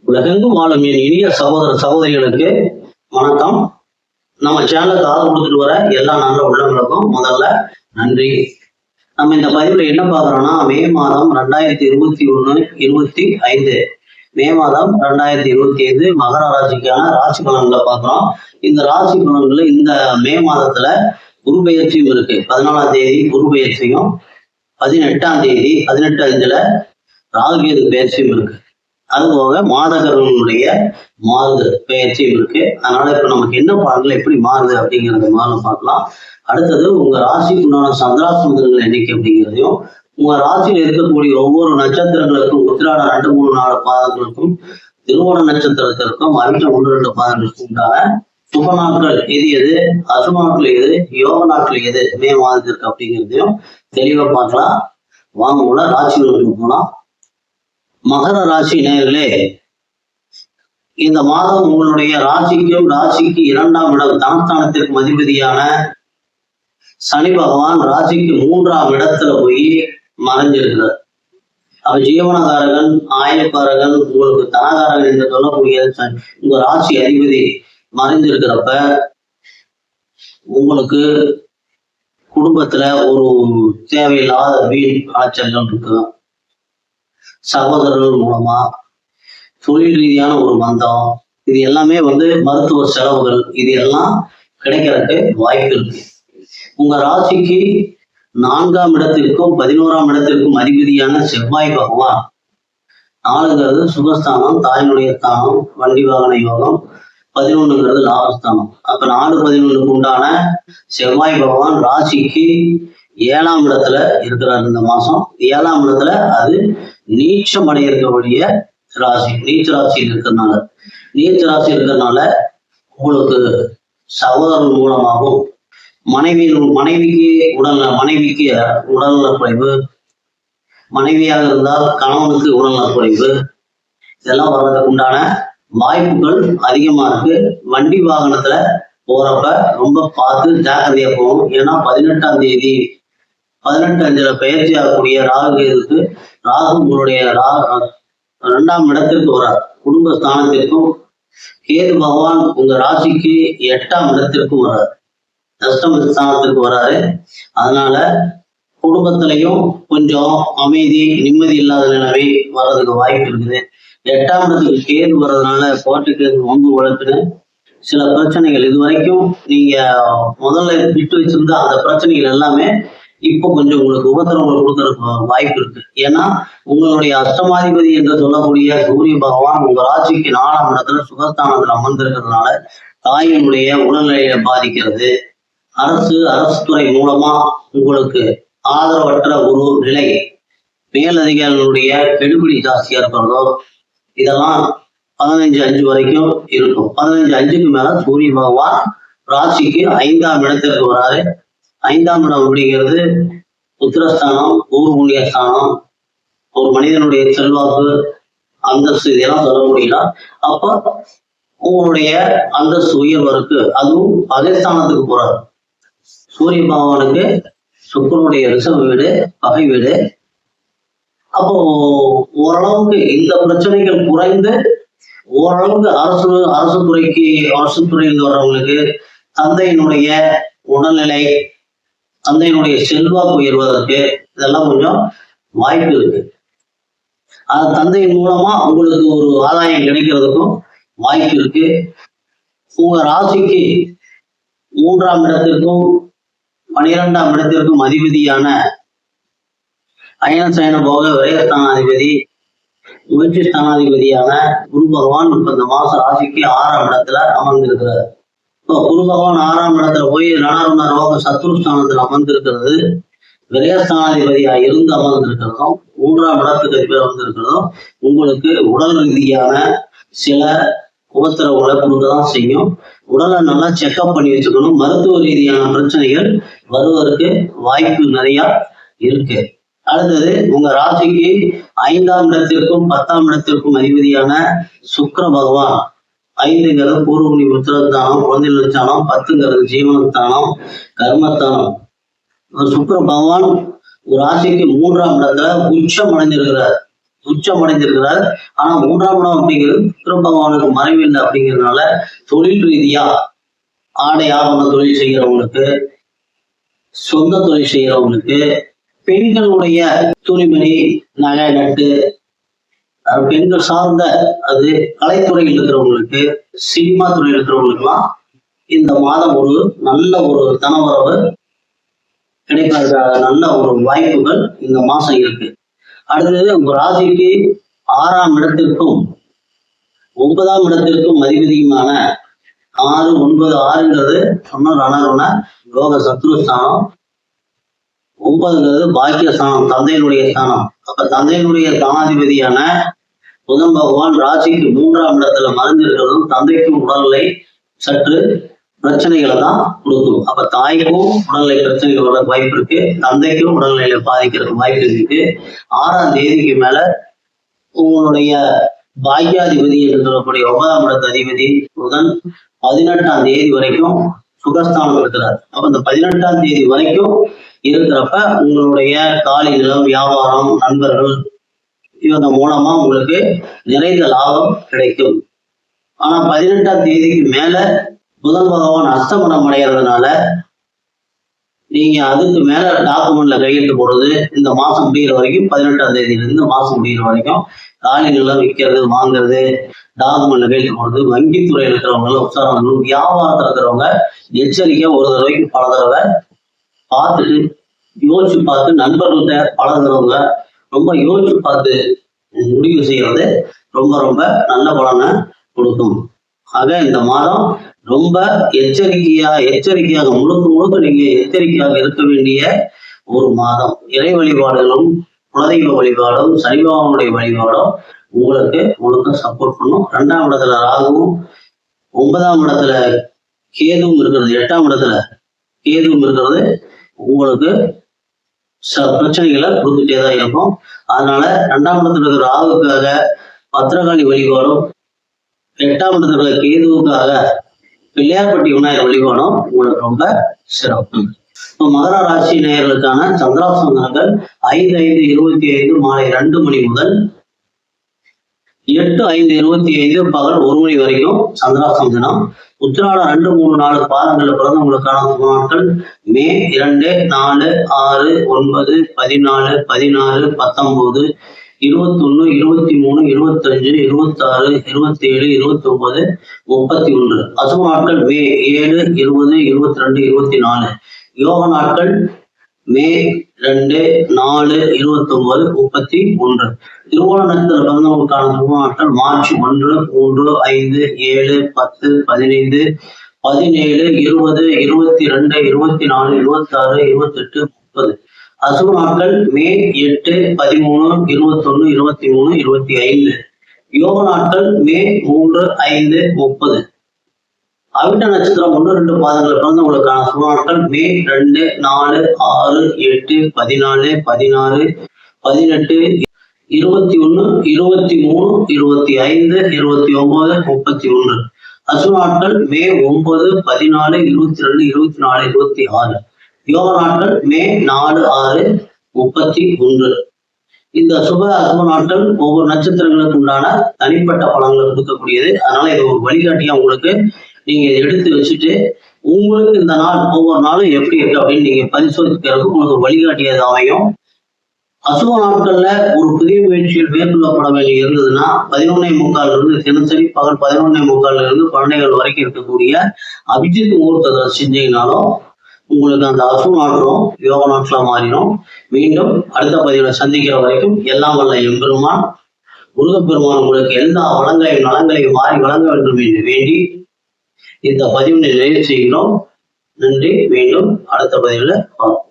உலகெங்கும் வாழும் என் இனிய சகோதர சகோதரிகளுக்கு வணக்கம். நம்ம சேனலுக்கு ஆதரவு கொடுத்துட்டு வர எல்லா நல்ல உள்ளவங்களுக்கும் முதல்ல நன்றி. நம்ம இந்த பதிவுல என்ன பார்க்குறோம்னா, மே மாதம் 2021-25 மே மாதம் 2025 மகர ராசிக்கான ராசி பலன்களை பார்க்குறோம். இந்த ராசி பலன்கள் இந்த மே மாதத்துல குரு பெயர்ச்சியும் இருக்கு. 14ஆம் தேதி குரு பெயர்ச்சியும் 18ஆம் தேதி 18/5 ராகுகேது பெயர்ச்சியும் இருக்கு. அதுபோக மாதகர்களுடைய மாறுது பெயர்ச்சியும் இருக்கு. அதனால இப்ப நமக்கு என்ன பலன்கள் எப்படி மாறுது அப்படிங்கறத முதல்ல பார்க்கலாம். அடுத்தது உங்க ராசிக்குண்டான சந்திராசிரமங்கள் எண்ணிக்கை அப்படிங்கிறதையும், உங்க ராசியில இருக்கக்கூடிய ஒவ்வொரு நட்சத்திரங்களுக்கும் உத்திராட 2, 3, 4 பாதங்களுக்கும், திருவோண நட்சத்திரத்திற்கும் அவிட்ட 1, 2 பாதங்களுக்கும் உண்டான சுப நாட்கள் எது எது, அசுப நாட்கள் எது, யோக நாட்கள் எது மே மாதத்திற்கு அப்படிங்கிறதையும் தெளிவா பார்க்கலாம். வாங்க உள்ள ராசிகளுக்கு போலாம். மகர ராசி நேயர்களே, இந்த மாதம் உங்களுடைய ராசிக்கு 2ஆம் இடம் தனஸ்தானத்திற்கு அதிபதியான சனி பகவான் ராசிக்கு 3ஆம் இடத்துல போய் மறைஞ்சிருக்கிறார். அவர் ஜீவனகாரகன், ஆயுள்காரகன், உங்களுக்கு தனகாரகன் என்று சொல்லக்கூடிய உங்க ராசி அதிபதி மறைஞ்சிருக்கிறப்ப உங்களுக்கு குடும்பத்துல ஒரு தேவையில்லாத வீண் அலைச்சல்கள் இருக்கும். சகோதரர்கள் மூலமா தொழில் ரீதியான ஒரு மந்தம், இது எல்லாமே மருத்துவ செலவுகள், இது எல்லாம் கிடைக்கிறதுக்கு வாய்ப்பு இருக்கு. உங்க ராசிக்கு 4ஆம் இடத்திற்கும் 11ஆம் இடத்திற்கும் அதிபதியான செவ்வாய் பகவான், 4ங்கிறது சுகஸ்தானம், தாயினுடைய ஸ்தானம், வண்டி வாகன யோகம், 11ங்கிறது லாபஸ்தானம். அப்ப 4, 11க்கு உண்டான செவ்வாய் பகவான் ராசிக்கு 7ஆம் இடத்துல இருக்கிறார். இந்த மாசம் 7ஆம் இடத்துல அது நீச்சம் அடைய இருக்கக்கூடிய ராசி, நீச்ச ராசியில் இருக்கிறதுனால உங்களுக்கு சகோதரன் மூலமாகவும் மனைவிக்கு உடல்நலக்குறைவு, மனைவியாக இருந்தால் கணவனுக்கு உடல்நலக்குறைவு, இதெல்லாம் வர்றதுக்கு உண்டான வாய்ப்புகள் அதிகமா இருக்கு. வண்டி வாகனத்துல போறப்ப ரொம்ப பார்த்து ஜாக்கிரதையா போகணும். ஏன்னா 18ஆம் தேதி 18/5 பெயர்ச்சி ஆகக்கூடிய ராகு உங்களுடைய 2ஆம் இடத்திற்கு வரார். குடும்ப ஸ்தானத்திற்கும் கேது பகவான் உங்க ராசிக்கு 8ஆம் இடத்திற்கும் வராரு, அஷ்டம ஸ்தானத்திற்கு வராரு. அதனால குடும்பத்திலையும் கொஞ்சம் அமைதி, நிம்மதி இல்லாத நிலைமை வர்றதுக்கு வாய்ப்பு இருக்குது. 8ஆம் இடத்துக்கு கேது வர்றதுனால கோர்ட்டுக்கு வம்பு வழக்குன்னு சில பிரச்சனைகள், இது வரைக்கும் நீங்க முதல்ல விட்டு வச்சிருந்த அந்த பிரச்சனைகள் எல்லாமே இப்போ கொஞ்சம் உங்களுக்கு உபத்திரவங்கள் கொடுக்கறதுக்கு வாய்ப்பு இருக்கு. ஏன்னா உங்களுடைய அஷ்டமாதிபதி என்று சொல்லக்கூடிய சூரிய பகவான் உங்க ராசிக்கு 4ஆம் இடத்துல சுகஸ்தானத்துல அமர்ந்திருக்கிறதுனால தாயினுடைய உடல்நிலையை பாதிக்கிறது. அரசு துறை மூலமா உங்களுக்கு ஆதரவற்ற ஒரு நிலை, மேலதிகாரிகளுடைய கெடுபிடி ஜாஸ்தியா இருக்கிறதோ, இதெல்லாம் 15/5 வரைக்கும் இருக்கும். 15/5க்கு மேல சூரிய பகவான் ராசிக்கு 5ஆம் இடத்திற்கு வராரு. 5ஆம் இடம் அப்படிங்கிறது உத்திரஸ்தானம், பூர்வ புண்ணியஸ்தானம், ஒரு மனிதனுடைய செல்வாக்கு, அந்தஸ்து, இதெல்லாம் சொல்ல முடியல. அப்ப உங்களுடைய அந்தஸ்து உயர்வருக்கு அதுவும் அதே ஸ்தானத்துக்கு போறாரு. சூரிய பகவானுக்கு சுக்கிரனுடைய ரிஷப வீடு, பகை வீடு. அப்போ ஓரளவுக்கு இந்த பிரச்சனைகள் குறைந்து ஓரளவுக்கு அரசு துறையில் வர்றவங்களுக்கு தந்தையினுடைய உடல்நிலை, தந்தையினுடைய செல்வாக்கு உயர்வதற்கு இதெல்லாம் கொஞ்சம் வாய்ப்பு இருக்கு. அந்த தந்தையின் மூலமா உங்களுக்கு ஒரு ஆதாயம் கிடைக்கிறதுக்கும் வாய்ப்பு இருக்கு. உங்க ராசிக்கு 3ஆம் இடத்திற்கும் 12ஆம் இடத்திற்கும் அதிபதியான அயன சயன போக விரயஸ்தானாதிபதி, முயற்சி ஸ்தானாதிபதியான குரு பகவான் இப்ப இந்த மாசம் ராசிக்கு 6ஆம் இடத்துல அமர்ந்திருக்கிறார். இப்போ குரு பகவான் 6ஆம் இடத்துல போய் ரணருண ரோக சத்ருஸ்தானத்துல அமர்ந்திருக்கிறது, விரயஸ்தானாதிபதியா இருந்து அமர்ந்திருக்கிறதும், 3ஆம் இடத்துக்கு அதிபதி அமர்ந்திருக்கிறதும் உங்களுக்கு உடல் ரீதியான சில உபத்திரவுகளை கொடுக்கதான் செய்யும். உடலை நல்லா செக்அப் பண்ணி வச்சுக்கணும். மருத்துவ ரீதியான பிரச்சனைகள் வருவதற்கு வாய்ப்பு நிறைய இருக்கு. அடுத்தது உங்க ராசிக்கு 5ஆம் இடத்திற்கும் 10ஆம் இடத்திற்கும் அதிபதியான சுக்கிர பகவான், 5ங்கிறது பூர்வ உத்திரஸ்தானம், குழந்தைகள் ஸ்தானம், 10ங்கிறது ஜீவனஸ்தானம், கர்மஸ்தானம். சுக்கிர பகவான் ஒரு ராசிக்கு 3ஆம் இடத்துல உச்சம் அடைஞ்சிருக்கிறார். உச்சம் அடைஞ்சிருக்கிறார். ஆனா 3ஆம் இடம் அப்படிங்கிறது சுக்கிர பகவானுக்கு மறைவில்லை அப்படிங்கிறதுனால தொழில் ரீதியா ஆடை ஆபரண தொழில் செய்கிறவங்களுக்கு, சொந்த தொழில் செய்கிறவங்களுக்கு, பெண்களுடைய துணிமணி, நகை நட்டு, பெண்கள் சார்ந்த அது கலைத்துறையில் இருக்கிறவங்களுக்கு, சினிமா துறையில் இருக்கிறவங்களுக்கு எல்லாம் இந்த மாதம் ஒரு நல்ல ஒரு தனவரவு கிடைப்பதற்காக நல்ல ஒரு வாய்ப்புகள் இந்த மாசம் இருக்கு. அடுத்தது உங்க ராசிக்கு 6ஆம் இடத்திற்கும் 9ஆம் இடத்திற்கும் அதிபதியுமான 6, 9, 6ங்கிறது சொன்ன யோக சத்ருஸ்தானம், 9ங்கிறது பாக்கியஸ்தானம், தந்தையினுடைய ஸ்தானம். அப்ப தந்தையினுடைய ஸ்தானாதிபதியான புதன் பகவான் ராசிக்கு 3ஆம் இடத்துல மறைஞ்சிருக்கிறதும் தந்தைக்கும் உடல்நிலை சற்று பிரச்சனைகளை தான் கொடுக்கும். அப்ப தாய்க்கும் உடல்நிலை பிரச்சனைகள் வர வாய்ப்பு இருக்கு, தந்தைக்கும் உடல்நிலையில பாதிக்கிறதுக்கு வாய்ப்பு இருக்கு. 6ஆம் தேதிக்கு மேல உங்களுடைய பாக்கியாதிபதி என்று சொல்லக்கூடிய 9ஆம் இடத்து அதிபதி புதன் 18ஆம் தேதி வரைக்கும் சுகஸ்தானம் இருக்கிறார். அப்ப இந்த 18ஆம் தேதி வரைக்கும் இருக்கிறப்ப உங்களுடைய காலி நிலம், வியாபாரம், நண்பர்கள் இவங்க மூலமா உங்களுக்கு நிறைந்த லாபம் கிடைக்கும். ஆனா 18ஆம் தேதிக்கு மேல புதன் பகவான் அஸ்தமனம் அடைகிறதுனால நீங்க அதுக்கு மேல டாக்குமெண்ட்ல கையெழுத்து போடுறது இந்த மாசம் முடிகிற வரைக்கும், 18ஆம் தேதியிலிருந்து இந்த மாசம் முடிகிற வரைக்கும் காலி நிலம் விற்கிறது, வாங்குறது, டாக்குமெண்ட்ல கையெழுத்து போடுறது, வங்கித்துறையில் இருக்கிறவங்க உற்சாகம், வியாபாரத்தில் இருக்கிறவங்க எச்சரிக்கையா ஒரு தடவைக்கு பல தடவை பார்த்துட்டு யோசிச்சு பார்த்து, நண்பர்கள்ட்ட பழகிறவங்க ரொம்ப யோசிச்சு பார்த்து முடிவு செய்யறது ரொம்ப ரொம்ப நல்ல பலனை கொடுக்கும். ஆக இந்த மாதம் ரொம்ப எச்சரிக்கையாக முழுக்க நீங்க எச்சரிக்கையாக இருக்க வேண்டிய ஒரு மாதம். இறை வழிபாடுகளும் குலதெய்வ வழிபாடும் சனி பகவானுடைய வழிபாடும் உங்களுக்கு முழுக்க சப்போர்ட் பண்ணும். 2ஆம் இடத்துல ராகுவும் 9ஆம் இடத்துல கேதுவும் இருக்கிறது, 8ஆம் இடத்துல கேதுவும் இருக்கிறது உங்களுக்கு பிரச்சனைகளை கொடுத்துட்டே தான் இருக்கும். அதனால 2ஆம் இடத்துல இருக்கிற ராகுக்காக பத்திரகாளி வழிபாடும், 8ஆம் இடத்துல இருக்கிற கேதுவுக்காக பிள்ளையார்பட்டி விநாயகர் வழிபாடும் உங்களுக்கு ரொம்ப சிறப்பு. மகர ராசி நேயர்களுக்கான சந்திராசனங்கள் 5:05:25 மாலை 2 மணி முதல் 8:05:25 பகல் 1 மணி வரைக்கும் சந்திராசனம் தினம். உத்திராடம் 2, 3, 4 பாதங்கள்ல பிறந்தவங்களுக்கான நாட்கள் மே 2, 4, 6, 9, 14, 16, 19, 21, 23, 25, 26, 27, 29, 31. அசுப நாட்கள் மே 7, 20, 22, 24. யோக நாட்கள் மே 2, 4, 29, 31. திருவோண நட்சத்திர பிறந்தவங்களுக்கான சுப நாட்கள் மார்ச் 1, 3, 5, 7, 10, 15, 17, 20, 22, 24, 26, 28, 30. அசுப நாட்கள் மே 8, 13, 21, 23, 25. யோக நாட்கள் மே 3, 5, 30. அவிட்ட நட்சத்திரம் 1, 2 பாதங்கள் பிறந்தவங்களுக்கான சுப நாட்கள் மே 2, 4, 6, 8, 14, 16, 18, 21, 23, 25, 29, 31. அசுப நாட்கள் மே 9, 14, 22, 24, 26. யோக நாட்கள் மே 4, 6, 31. இந்த சுப அசுப நாட்கள் ஒவ்வொரு நட்சத்திரங்களுக்கு உண்டான தனிப்பட்ட பலன்களை கொடுக்கக்கூடியது. அதனால இது ஒரு வழிகாட்டியா உங்களுக்கு நீங்க எடுத்து வச்சுட்டு உங்களுக்கு இந்த நாள் ஒவ்வொரு நாளும் எப்படி இருக்கு அப்படின்னு நீங்க பரிசோதிக்கிறதுக்கு உங்களுக்கு ஒரு வழிகாட்டியது அமையும். அசுப நாட்கள்ல ஒரு புதிய முயற்சியில் மேற்கொள்ளப்பட வேண்டிய இருந்ததுன்னா 11:45 இருந்து தினசரி பகல் 11:45 இருந்து 12 வரைக்கும் இருக்கக்கூடிய அபிஜித் முகூர்த்தத்தை செஞ்சீங்கனாலும் உங்களுக்கு அந்த அசுப நாட்களும் யோக நாட்களா மாறிடும். மீண்டும் அடுத்த பதிவுல சந்திக்கிற வரைக்கும் எல்லாம் வல்ல எம்பெருமான் முருகப்பெருமான் உங்களுக்கு எல்லா வளங்களையும் நலங்களையும் மாறி வழங்க வேண்டும் என்று வேண்டி இந்த பதிவினை நிறைவு செய்கிறோம். நன்றி. மீண்டும் அடுத்த பதிவுல பார்ப்போம்.